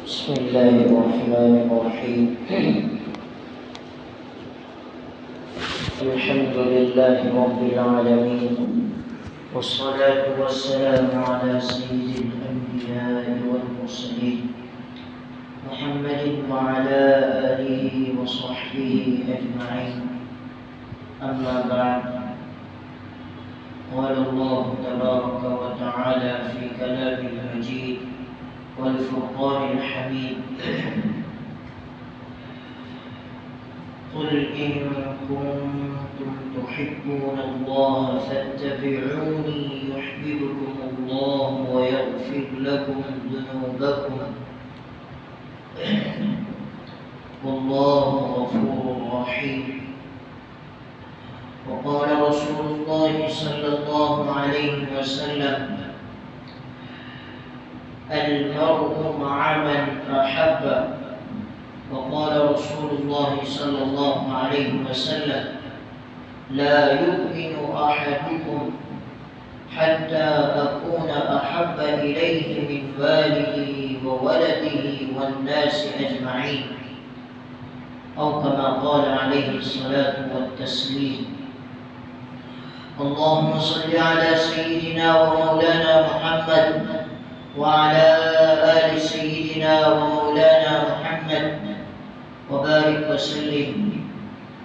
بسم الله الرحمن الرحيم الحمد لله رب العالمين والصلاة والسلام على سيد الأنبياء والمرسلين محمد وعلى آله وصحبه أجمعين. أما بعد، قال الله تبارك وتعالى في كلامه المجيد والفرقان الحميد: قل إن كنتم تحبون الله فاتبعوني يحببكم الله ويغفر لكم ذنوبكم والله غفور رحيم. وقال رسول الله صلى الله عليه وسلم: المرء مع من أحب. وقال رسول الله صلى الله عليه وسلم: لا يؤمن أحدكم حتى أكون أحب إليه من والده وولده والناس أجمعين، أو كما قال عليه الصلاة والتسليم. اللهم صل على سيدنا ومولانا محمد وعلى آل سيدنا ومولانا محمد وبارك وسلم.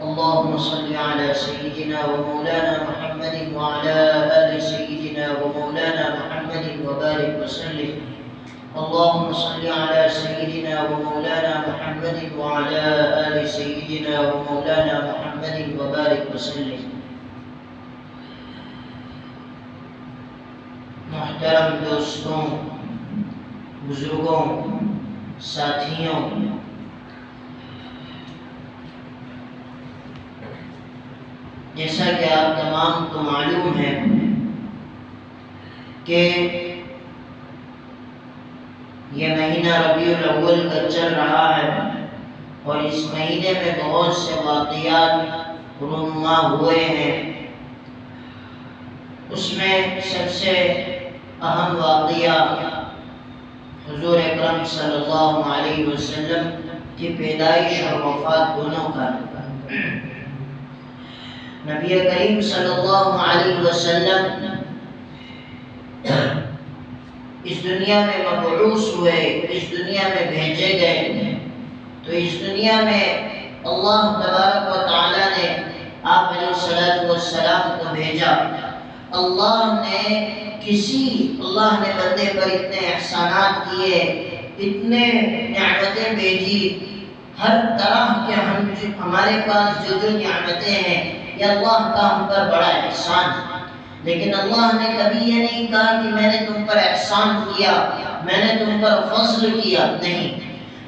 اللهم صل على سيدنا ومولانا محمد وعلى آل سيدنا ومولانا محمد وبارك وسلم. اللهم صل على سيدنا ومولانا محمد وعلى آل سيدنا ومولانا محمد وبارك وسلم. محترم دوستوں، بزرگوں، ساتھیوں، جیسا کہ آپ تمام کو معلوم ہے کہ یہ مہینہ ربیع الاول کا چل رہا ہے اور اس مہینے میں بہت سے واقعات رونما ہوئے ہیں. اس میں سب سے اہم واقعہ حضور اکرم صلی اللہ علیہ وسلم کی پیدائش اور وفات دونوں کا. نبی کریم صلی اللہ علیہ وسلم اس دنیا میں مبعوث ہوئے، اس دنیا میں بھیجے گئے. تو اس دنیا میں اللہ تبارک و تعالی نے آپ علیہ السلام کو بھیجا. اللہ نے بندے پر اتنے احسانات کیے، اتنے نعمتیں بھیجی، ہر طرح کے ہمارے پاس جو نعمتیں ہیں یہ اللہ کا ہم پر بڑا احسان. لیکن اللہ نے کبھی یہ نہیں کہا کہ میں نے تم پر احسان کیا، میں نے تم پر فضل کیا، نہیں.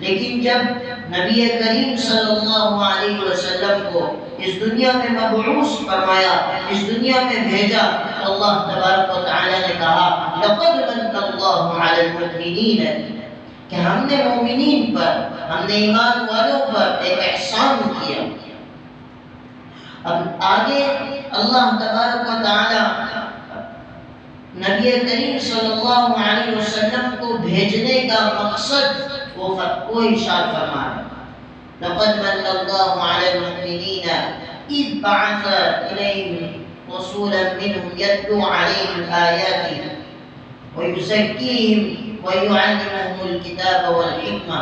لیکن جب نبی کریم صلی اللہ علیہ وسلم کو اس دنیا میں مبعوث فرمایا، اس دنیا میں بھیجا، اللہ تبارک و تعالی نے کہا: لقد من اللہ علی المؤمنین، کہ ہم نے مومنین پر، ہم نے ایمان والوں پر ایک احسان کیا. اب آگے اللہ تبارک و تعالی نبی کریم صلی اللہ علیہ وسلم کو بھیجنے کا مقصد وہ ارشاد فرمایا: لقد من اللہ علی المؤمنین اذ بعث الیہم رسولا منهم یتلو علیہم آیاتہ ویزکیہم ویعلمہم الکتاب والحکمہ.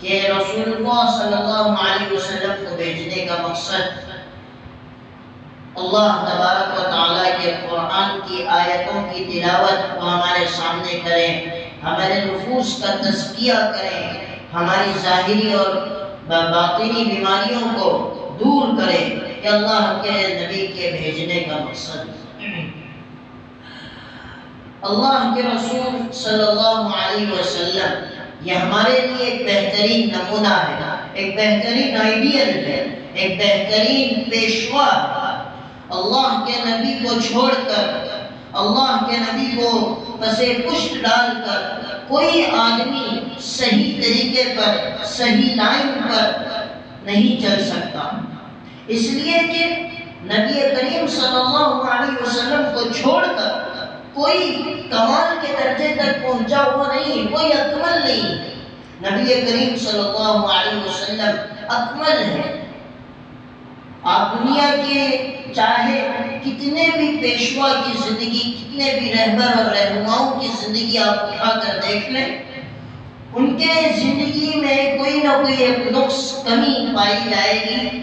کہ رسول اللہ صلی اللہ علیہ وسلم کو بھیجنے کا مقصد اللہ تبارک و تعالیٰ کے قرآن کی آیتوں کی تلاوت کو ہمارے سامنے کریں، ہمارے نفوس کا تزکیہ کریں، ہماری ظاہری اور باطنی بیماریوں کو دور کریں. کہ اللہ کے نبی کے بھیجنے کا مقصد اللہ کے رسول صلی اللہ علیہ وسلم یہ ہمارے لیے ایک بہترین نمونہ ہے، ایک بہترین آئیڈیل ہے، ایک بہترین پیشوا. اللہ کے نبی کو چھوڑ کر، اللہ کے نبی کو پسے پشت ڈال کر کوئی آدمی صحیح طریقے پر، صحیح لائن پر نہیں چل سکتا. اس لیے کہ نبی کریم صلی اللہ علیہ وسلم کو چھوڑ کر کوئی کمال کے درجے تک پہنچا ہوا نہیں، کوئی اکمل نہیں. نبی کریم صلی اللہ علیہ وسلم اکمل ہے۔ آپ دنیا کے چاہے کتنے بھی پیشوا کی زندگی، کتنے بھی رہبر اور رہنماؤں کی زندگی آپ اٹھا کر دیکھ لیں، ان کے زندگی میں کوئی نہ کوئی ایک نقص، کمی پائی جائے گی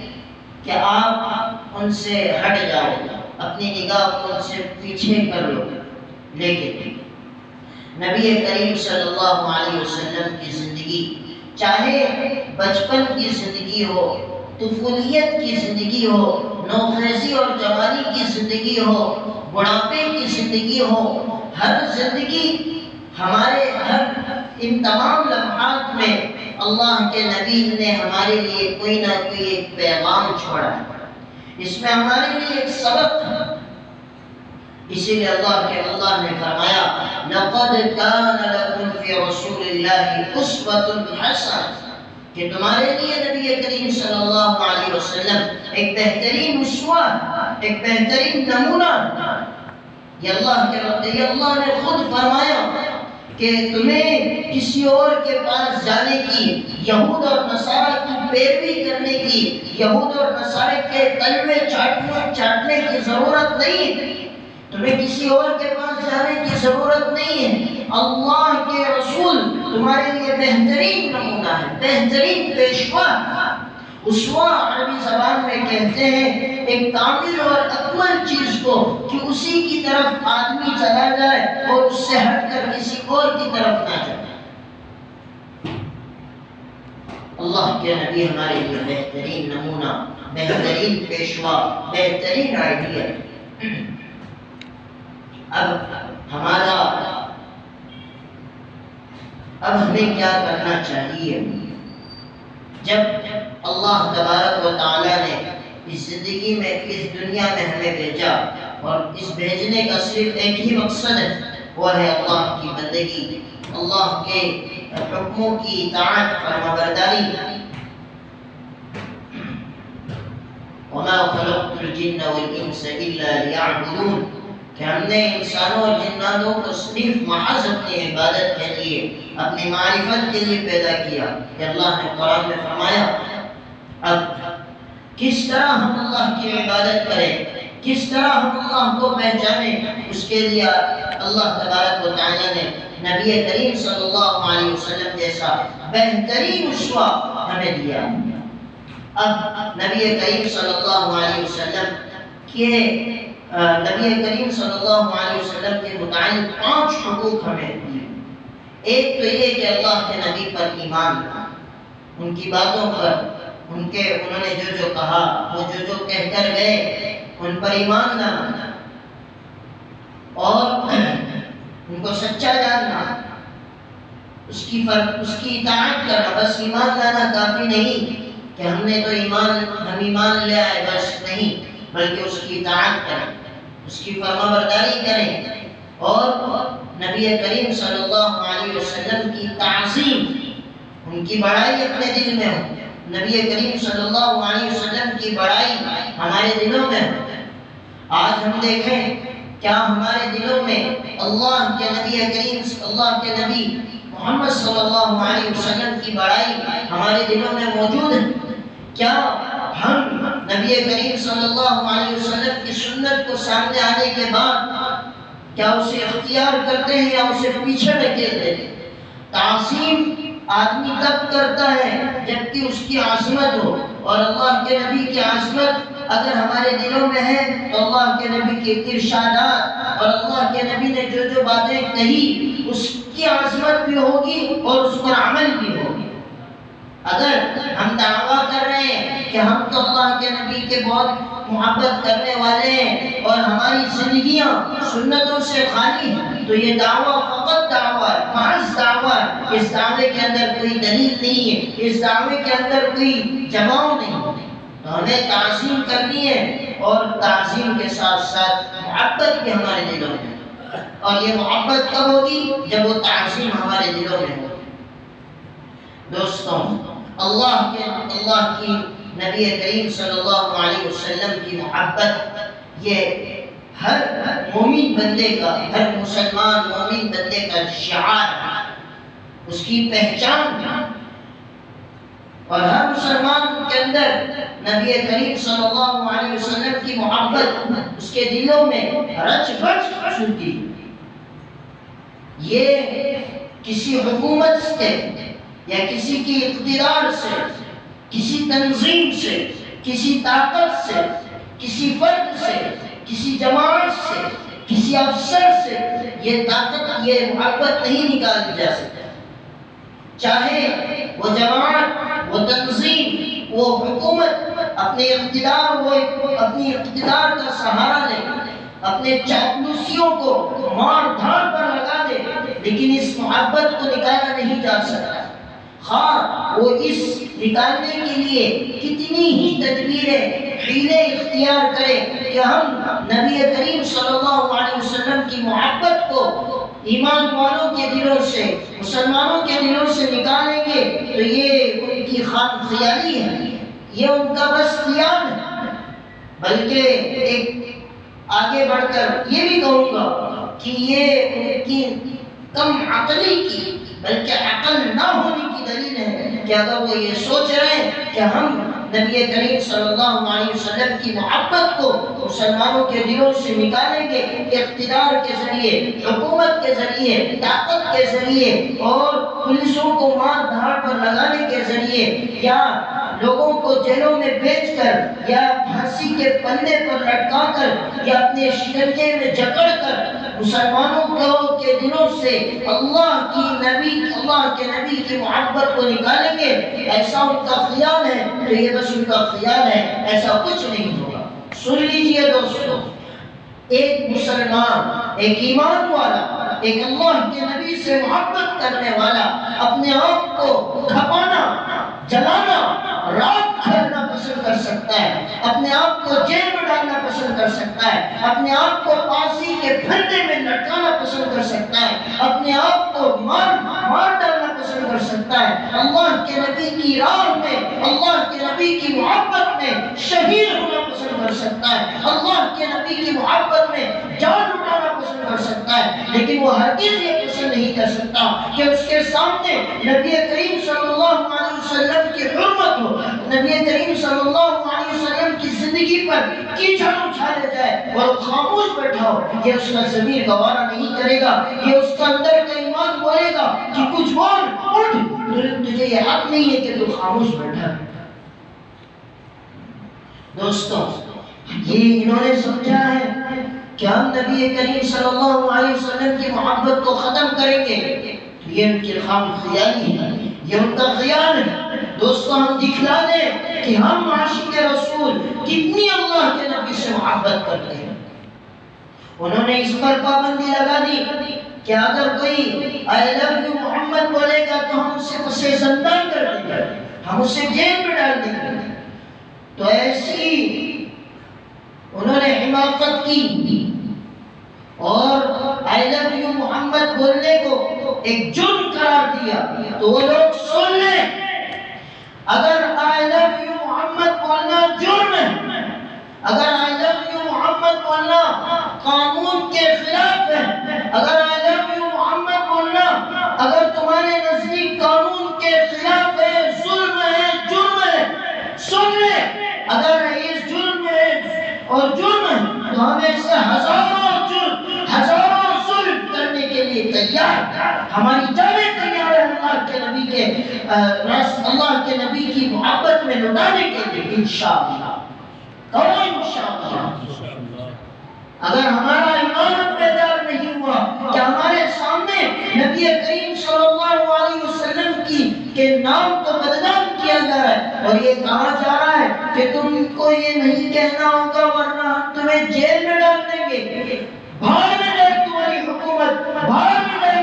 کہ آپ ان سے ہٹ جاؤ، اپنی نگاہ کو ان سے پیچھے کر لو۔ لیکن نبی کریم صلی اللہ علیہ وسلم کی زندگی، چاہے بچپن کی زندگی ہو، طفولیت کی زندگی ہو، نوخیزی اور جوانی کی زندگی ہو، بڑھاپے کی زندگی ہو، ہر زندگی ہمارے ان تمام لمحات میں اللہ کے نبی نے ہمارے لیے کوئی نہ کوئی ایک پیغام چھوڑا ہے، اس میں ہمارے لیے ایک سبق ہے۔ اسی لیے اللہ نے فرمایا لَقَدْ كَانَ لَكُمْ فِي رَسُولِ اللَّهِ أُسْوَةٌ حَسَنَةٌ، کہ تمہارے لیے نبی کریم صلی اللہ علیہ وسلم ایک بہترین اسوہ، ایک بہترین نمونہ۔ یہ اللہ نے خود فرمایا کہ تمہیں کسی اور کے پاس جانے کی، یہود اور نصارہ کی پیروی کرنے کی، یہود اور نصارہ کے تلوے چاٹنے کی ضرورت نہیں، تمہیں کسی اور کے پاس جانے کی ضرورت نہیں ہے۔ اللہ کے رسول تمہارے لیے بہترین نمونہ ہے، بہترین پیشوا۔ اسوہ عربی زبان میں کہتے ہیں ایک کامل اور اکمل چیز کو کہ اسی کی طرف آدمی چلا جائے اور اس سے ہٹ کر کسی اور کی طرف نہ جائے۔ اللہ کے نبی ہمارے لیے بہترین نمونہ، بہترین پیشوا، بہترین آئیڈیا۔ اب ہمیں کیا کرنا چاہیے؟ جب اللہ تبارک و تعالیٰ نے اس زندگی میں، اس دنیا میں ہمیں بھیجا، اور اس بھیجنے کا صرف ایک ہی مقصد ہے، وہ ہے اللہ کی بندگی، اللہ کے حکموں کی اطاعت، فرمانبرداری۔ وَمَا خَلَقْتُ الْجِنَّ وَالْإِنسَ إِلَّا لِيَعْبُدُونَ، کہ ہم نے انسانوں اور جناتوں کو صرف محض اپنی عبادت کے لیے، اپنی معرفت کے لیے پیدا کیا، کہ اللہ نے قرآن میں فرمایا۔ اب کس طرح ہم اللہ کی عبادت کریں، کس طرح ہم اللہ کو پہچانیں، اس کے لیے اللہ تبارک و تعالیٰ نے نبی کریم صلی اللہ علیہ وسلم جیسا بہترین اسوہ ہمیں دیا۔ اب نبی کریم صلی اللہ علیہ وسلم کے متعلق 5 حقوق ہمیں دیے۔ ایک تو یہ کہ اللہ کے نبی پر ایمان لانا، ان کی باتوں پر، انہوں نے جو کہا، وہ جو کہہ کر گئے، ان پر ایمان لانا اور ان کو سچا جاننا، اس کی اطاعت کرنا۔ بس ایمان لانا کافی نہیں کہ ہم ایمان لے آئے، بس نہیں، بلکہ اس کی اطاعت کریں، اس کی فرمانبرداری کریں، اور نبی کریم صلی اللہ علیہ وسلم کی تعظیم، ان کی بڑائی اپنے دل میں ہو، نبی کریم صلی اللہ علیہ وسلم کی بڑائی ہمارے دلوں میں ہو۔ آج ہم دیکھیں کیا ہمارے دلوں میں اللہ کے نبی محمد صلی اللہ علیہ وسلم کی بڑائی ہمارے دلوں میں موجود ہے؟ کیا ہم نبی کریم صلی اللہ علیہ وسلم کی سنت کو سامنے آنے کے بعد کیا اسے اختیار کرتے ہیں یا اسے پیچھے ڈھکیل دیتے ہیں؟ تعظیم آدمی تب کرتا ہے جبکہ اس کی عظمت ہو، اور اللہ کے نبی کی عظمت اگر ہمارے دلوں میں ہے تو اللہ کے نبی کے ارشادات اور اللہ کے نبی نے جو باتیں کہی اس کی عظمت بھی ہوگی اور اس پر عمل بھی ہوگی۔ اگر ہم دعویٰ کر رہے ہیں کہ ہم تو اللہ کے نبی کے بہت محبت کرنے والے ہیں اور ہماری زندگیاں سنتوں سے خالی ہیں، تو یہ دعویٰ فقط دعویٰ ہے، محض دعویٰ ہے۔ اس دعوے کے اندر کوئی دلیل نہیں ہے، اس دعوے کے اندر کوئی جواب نہیں ہے۔ تو ہمیں تعظیم کرنی ہے، اور تعظیم کے ساتھ ساتھ محبت بھی ہمارے دلوں میں ہے، اور یہ محبت کب ہوگی؟ جب وہ تعظیم ہمارے دلوں میں ہوگی۔ دوستوں، اللہ کی نبی کریم صلی اللہ علیہ وسلم کی محبت یہ ہر مومن بندے کا، ہر مسلمان مومن بندے کا شعار ہے، اس کی پہچان ہے۔ اور ہر مسلمان کے اندر نبی کریم صلی اللہ علیہ وسلم کی محبت اس کے دلوں میں رچ بچ چکی۔ یہ کسی حکومت سے یا کسی کی اقتدار سے، کسی تنظیم سے، کسی طاقت سے، کسی فرد سے، کسی جماعت سے، کسی افسر سے یہ طاقت، یہ محبت نہیں نکالی جا سکتی۔ چاہے وہ جماعت، وہ تنظیم، وہ حکومت اپنے اقتدار، وہ اپنی اقتدار کا سہارا لے، اپنے چاپلوسیوں کو مار دھاڑ پر لگا دے، لیکن اس محبت کو نکالا نہیں جا سکتا۔ خواہ وہ اس نکالنے کے لیے کتنی ہی تدبیریں، حیلے اختیار کرے کہ ہم نبی کریم صلی اللہ علیہ وسلم کی محبت کو ایمان والوں کے دلوں سے، مسلمانوں کے دلوں سے نکالیں گے، تو یہ ان کی خام خیالی ہے، یہ ان کا بس خیال ہے۔ بلکہ ایک آگے بڑھ کر یہ بھی کہوں گا کہ یہ ان کی کم عقلی کی بلکہ عقل نہ ہونے کی دلیل ہے کہ اگر وہ یہ سوچ رہے ہیں کہ ہم نبی کریم صلی اللہ علیہ وسلم کی محبت کو مسلمانوں کے دلوں سے نکالیں گے اقتدار کے ذریعے، حکومت کے ذریعے، طاقت کے ذریعے اور پولیسوں کو مار دھاڑ پر لگانے کے ذریعے، یا لوگوں کو جیلوں میں بیچ کر، یا پھانسی کے پلے پر لٹکا کر، یا اپنے شکنجے میں جکڑ کر مسلمانوں کے دلوں سے اللہ کے نبی کی محبت کو نکالیں گے، ایسا ان کا خیال ہے تو یہ بس ان کا خیال ہے، ایسا کچھ نہیں ہوگا۔ سن لیجئے دوستو، ایک مسلمان، ایک ایمان والا، ایک اللہ کے نبی سے محبت کرنے والا اپنے آپ کو کھپانا، جلانا، رات کھیلنا پسند کر سکتا ہے، اپنے آپ کو جیل میں ڈالنا پسند کر سکتا ہے، اپنے آپ کو پھانسی کے پھندے میں لٹکانا پسند کر سکتا ہے، اپنے آپ کو مار ڈالنا پسند کر سکتا ہے، اللہ کے نبی کی راہ میں، اللہ کے نبی کی محبت میں شہید ہونا پسند کر سکتا ہے، اللہ کے نبی کی محبت میں جان لٹانا پسند کر سکتا ہے، لیکن وہ ہرگز یہ پسند نہیں کر سکتا کہ اس کے سامنے نبی کریم صلی اللہ علیہ وسلم کی حرمت ہو، نبی کریم صلی اللہ علیہ وسلم کی زندگی پر کیچڑ اچھالے جائے اور خاموش بیٹھا ہو۔ یہ اس کا ضمیر گوارا نہیں کرے گا، یہ اس کا اندر کا ایمان بولے گا کہ کچھ بول، اٹھ، تجھے یہ حق نہیں ہے کہ تو خاموش بیٹھا ہے۔ دوستوں، یہ انہوں نے سمجھا ہے کہ ہم نبی کریم صلی اللہ علیہ وسلم کی محبت کو ختم کریں گے، یہ ان کی خام خیالی ہے، یہ ان کا خیال ہے۔ دوستوں، ہم دکھلا دیں کہ ہم عاشق رسول کتنی اللہ کے نبی سے محبت کرتے ہیں۔ انہوں نے اس پر پابندی لگا دی کہ اگر کوئی آئی لو یو محمد بولے گا تو ہم اسے زندان کر دیں گے، ہم اسے جیل میں ڈال دیں گے۔ تو ایسی انہوں نے حماقت کی اور آئی لو یو محمد بولنے کو ایک جرم قرار دیا۔ تو وہ لوگ سن لیں، اگر آئی لو یو محمد بولنا جرم ہے، اگر آئی لو یو محمد بولنا قانون کے خلاف ہے، اگر آئی لو یو محمد بولنا اگر تمہارے نزدیک قانون کے خلاف ہے، ظلم ہے، جرم ہے، سن لیں، اگر اس جرم ہے اور جرم ہے تو ہم ایسے ہزاروں ظلم کرنے کے لیے تیار، ہماری جانیں تیار ہے اللہ کے نبی کی محبت میں لٹانے کے لیے، انشاءاللہ۔ کہو انشاءاللہ۔ اگر ہمارا ایمان بیدار نہیں ہوا کہ ہمارے سامنے نبی کریم صلی اللہ علیہ وسلم کے نام کو بدنام کیا جا رہا ہے اور یہ کہا جا رہا ہے کہ تم کو یہ نہیں کہنا ہوگا ورنہ ہم تمہیں جیل میں ڈال دیں گے، بھاڑ میں جائے تمہاری حکومت، بھاڑ میں جائے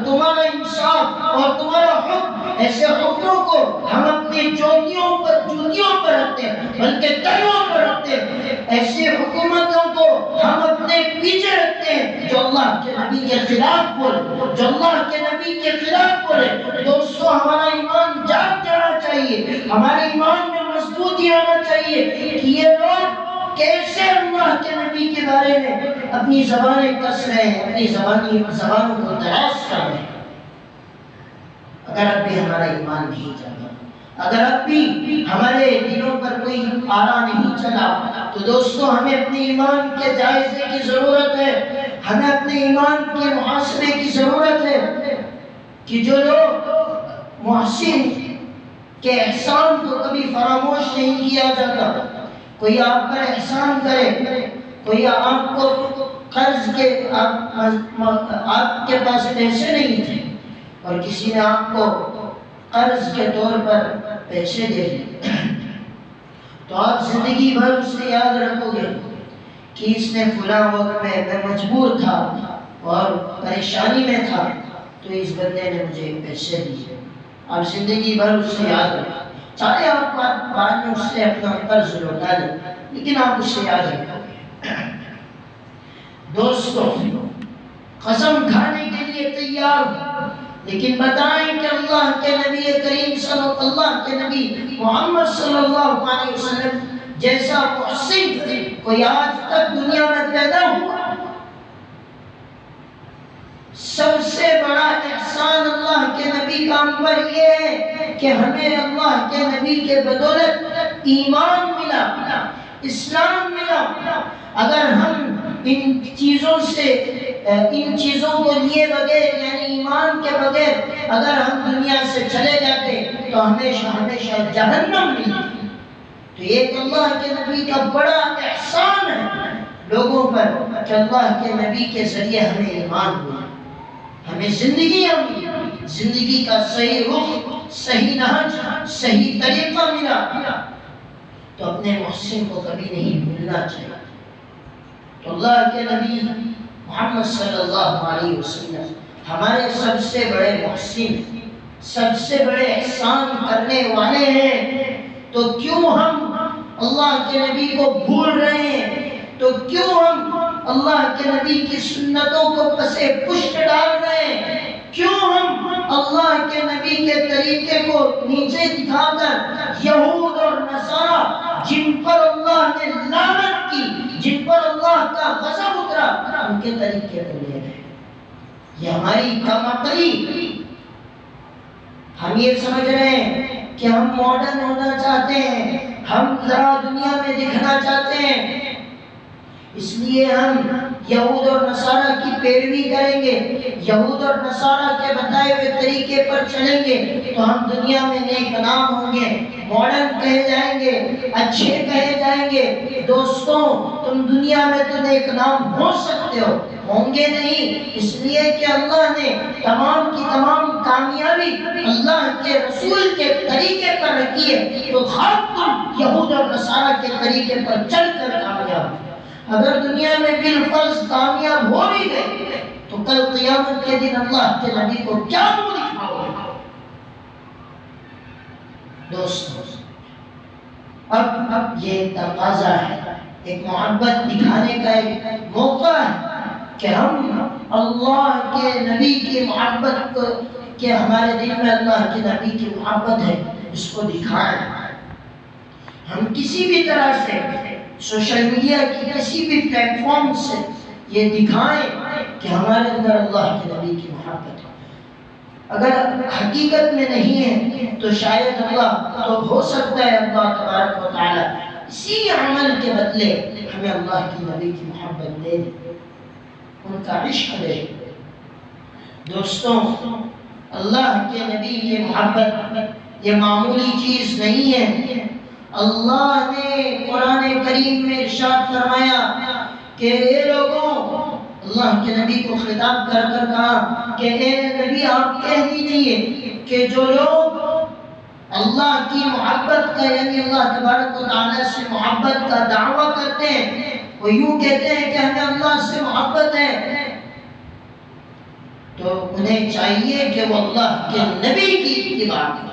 تمہارا انصاف اور تمہارا حکم، ایسے حکموں کو ہم اپنی جوتیوں پر رکھتے ہیں، بلکہ تلووں پر رکھتے ہیں، ایسی حکومتوں کو ہم اپنے پیچھے رکھتے ہیں جو اللہ کے نبی کے خلاف بولے، جو اللہ کے نبی کے خلاف بولے۔ دوستو، ہمارا ایمان جاگ جانا چاہیے، ہمارے ایمان میں مضبوطی آنا چاہیے کہ یہ لوگ کیسے اللہ کے نبی کے بارے میں اپنی زبانیں کس رہے ہیں، اپنی زبانوں کو تراش کر رہے ہیں۔ اگر اب بھی ہمارا ایمان نہیں جاگا، اگر اب بھی ہمارے دلوں پر کوئی آرا نہیں چلا تو دوستو ہمیں اپنے ایمان کے جائزے کی ضرورت ہے، ہمیں اپنے ایمان کے محاسبے کی ضرورت ہے کہ جو لوگ محسن کے احسان کو کبھی فراموش نہیں کیا جاتا. کوئی آپ پر احسان کرے، کوئی آپ کو قرض کے آپ کے پاس پیسے نہیں تھے اور کسی نے آپ کو قرض کے طور پر پیسے دے دیے تو آپ زندگی بھر اسے یاد رکھو گے کہ اس نے فلاں وقت میں مجبور تھا اور پریشانی میں تھا تو اس بندے نے مجھے پیسے دیے. آپ زندگی بھر اس سے یاد رکھیں، چاہے آپ بعد میں اس سے اپنا قرض لوٹا لیں لیکن آپ اس سے یاد رکھیں. دوستو قسم کھانے کے لیے تیار ہو لیکن بتائیں کہ اللہ کے نبی کریم محمد صلی اللہ علیہ وسلم جیسا محسن کوئی آج تک دنیا میں پیدا ہوا؟ سب سے بڑا احسان اللہ کے نبی کا ہم پر یہ ہے کہ ہمیں اللہ کے نبی کے بدولت ایمان ملا، اسلام ملا. اگر ہم ان چیزوں کو لیے بغیر یعنی ایمان کے بغیر اگر ہم دنیا سے چلے جاتے تو ہمیشہ جہنم ملتی. تو ایک اللہ کے نبی کا بڑا احسان ہے لوگوں پر کہ اللہ کے نبی کے ذریعے ہمیں ایمان ملا، ہمیں زندگی کا صحیح رخ، صحیح نہج، صحیح طریقہ ملا. تو اپنے محسن کو کبھی نہیں بھولنا چاہیے. تو اللہ کے نبی محمد صلی اللہ علیہ وسلم ہمارے سب سے بڑے محسن، سب سے بڑے احسان کرنے والے ہیں. تو کیوں ہم اللہ کے نبی کو بھول رہے ہیں؟ تو کیوں ہم اللہ کے نبی کی سنتوں کو پسے پشت ڈال رہے ہیں؟ کیوں ہم اللہ کے نبی کے طریقے کو نیچے دکھا کر یہود اور نصارہ جن پر اللہ نے لعنت کی، جن پر اللہ کا غضب اترا، ان کے طریقے کو لے رہے ہیں؟ یہ ہماری کم عقلی. ہم یہ سمجھ رہے ہیں کہ ہم ماڈرن ہونا چاہتے ہیں، ہم ذرا دنیا میں دکھنا چاہتے ہیں، اس لیے ہم یہود اور نصارہ کی پیروی کریں گے، یہود اور نصارہ کے بتائے ہوئے طریقے پر چلیں گے تو ہم دنیا میں نیک نام ہوں گے، ماڈرن کہے جائیں گے، اچھے کہے جائیں گے. دوستوں تم دنیا میں تو نیک نام ہو سکتے ہو، ہوں گے نہیں، اس لیے کہ اللہ نے تمام کی تمام کامیابی اللہ کے رسول کے طریقے پر رکھی ہے. تو خود تم یہود اور نصارہ کے طریقے پر چل کر کامیاب. اگر دنیا میں بالفرض کامیاب ہو بھی گئے تو کل قیامت کے دن اللہ کے نبی کو کیا منہ دکھاؤ گے؟ دوستوں اب یہ تقاضا ہے، ایک محبت دکھانے کا ایک موقع ہے کہ ہم اللہ کے نبی کی محبت کو، کہ ہمارے دل میں اللہ کے نبی کی محبت ہے، اس کو دکھائیں. ہم کسی بھی طرح سے سوشل میڈیا کی کسی بھی پلیٹ فارم سے یہ دکھائیں کہ ہمارے اندر اللہ کے نبی کی محبت ہے. اگر حقیقت میں نہیں ہے تو شاید اللہ، تو ہو سکتا ہے اللہ تبارک و تعالی اسی عمل کے بدلے ہمیں اللہ کی نبی کی محبت دے دے، ان کا عشق دے. دوستوں اللہ کے نبی کی محبت یہ معمولی چیز نہیں ہے. اللہ نے قرآن کریم میں ارشاد فرمایا کہ اے لوگوں، اللہ کے نبی کو خطاب کر کر کہا کہ اے نبی آپ کہہ دیجئے کہ جو لوگ اللہ کی محبت کا یعنی اللہ تبارک و تعالی سے محبت کا دعویٰ کرتے ہیں، وہ یوں کہتے ہیں کہ ہمیں اللہ سے محبت ہے، تو انہیں چاہیے کہ وہ اللہ کے نبی کی اتباع کریں.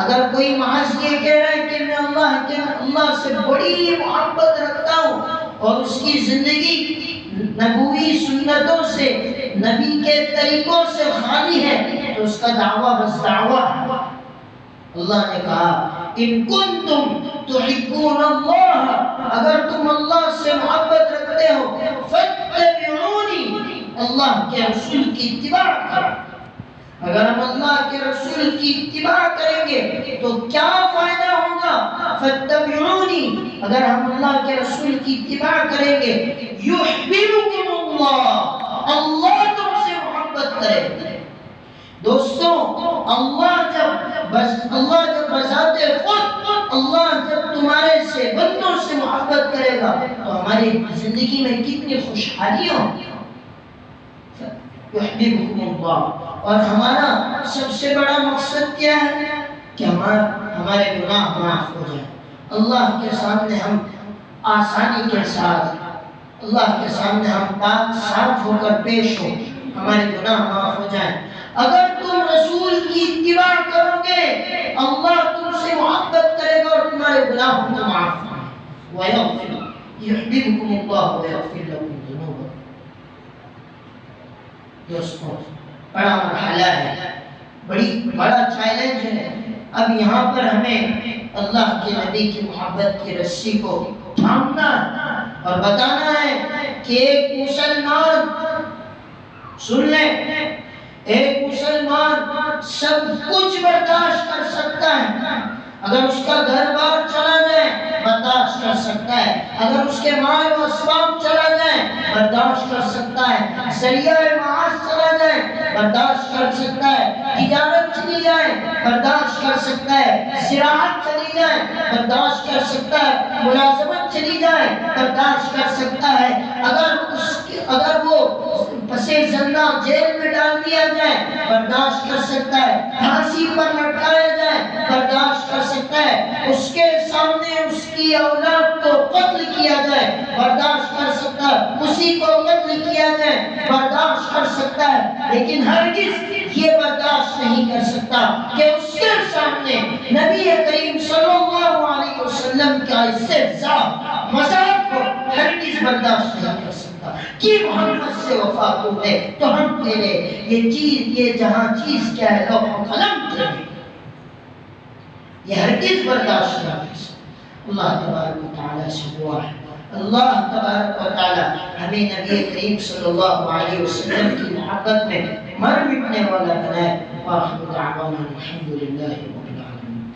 اگر کوئی محض یہ کہہ رہا ہے کہ میں اللہ سے بڑی محبت رکھتا ہوں اور اس کی زندگی نبوی سنتوں سے، نبی کے طریقوں سے خالی ہے، تو اس کا دعویٰ بس دعویٰ ہے. اللہ نے کہا ان کنتم تحبون اللہ، اگر تم اللہ سے محبت رکھتے ہو فاتبعونی، اللہ کے رسول کی اتباع کرو. اگر ہم اللہ کے رسول رسول کی اتباع کریں گے تو کیا فائدہ ہوگا؟ فاتبعونی، اگر ہم اللہ کے رسول کی اتباع کریں گے، یحببکم اللہ، اللہ تم سے محبت کرے۔ دوستوں، اللہ جب بذات خود اللہ جب تمہارے سے بندوں سے محبت کرے گا تو ہماری زندگی میں کتنی خوشحالی ہو۔ یحببکم اللہ، اور ہمارا سب سے بڑا مقصد کیا ہے؟ کہ ہمارے گناہ معاف ہو جائیں، اللہ کے سامنے ہم آسانی کے ساتھ، اللہ کے سامنے ہم پاک صاف ہو کر پیش ہو، ہمارے گناہ معاف ہو جائیں۔ اگر تم رسول کی اتباع کرو گے، اللہ تم سے محبت کرے گا اور تمہارے گناہوں کو معاف کرے گا۔ وَيَغْفِرْ يُحْبِبْكُمُ اللَّهُ وَيَغْفِرْ لَكُمْ ذُنُوبَكُمْ۔ دوستوں، بڑا مرحلہ ہے، بڑا چیلنج ہے۔ اب یہاں پر ہمیں اللہ کے نبی کی محبت کی رسی کو تھامنا اور بتانا ہے کہ ایک مسلمان، سن لیں، ایک مسلمان سب کچھ برداشت کر سکتا ہے۔ اگر اس کا گھر بار چلا جائے برداشت کر سکتا ہے، اگر اس کے مال و اسباب چلا جائے برداشت کر سکتا ہے، ذریعہ معاش چلا جائے برداشت کر سکتا ہے، تجارت چلی جائے برداشت کر سکتا ہے، زراعت چلی جائے برداشت کر سکتا ہے، ملازمت چلی جائے برداشت کر سکتا ہے، اگر وہ پسے زندہ جیل میں ڈال دیا جائے برداشت کر سکتا ہے، پھانسی پر لٹکایا جائے برداشت کر سکتا ہے، اس کے سامنے اس کی اولاد کو قتل کیا جائے برداشت کر سکتا ہے، اسی کو قتل کیا جائے برداشت کر سکتا ہے، لیکن ہرگز یہ برداشت نہیں کر سکتا کہ اس کے سامنے نبی کریم صلی اللہ علیہ وسلم کا استہزاء، مذاق کو ہرگز برداشت نہیں کر سکتا کہ محمد سے وفا کو ہے تو ہم تیرے یہ جہاں چیز کیا ہے، لوح و قلم تیرے، یہ ہرگز برداشت نہیں کر سکتا۔ اللہ تبارک و تعالیٰ سے دعا ہے، اللہ تبارک و تعالیٰ ہمیں نبی کریم صلی اللہ علیہ وسلم کی محبت میں مر مٹنے والا بنائے۔ وآخر دعوانا الحمدللہ رب العالمین۔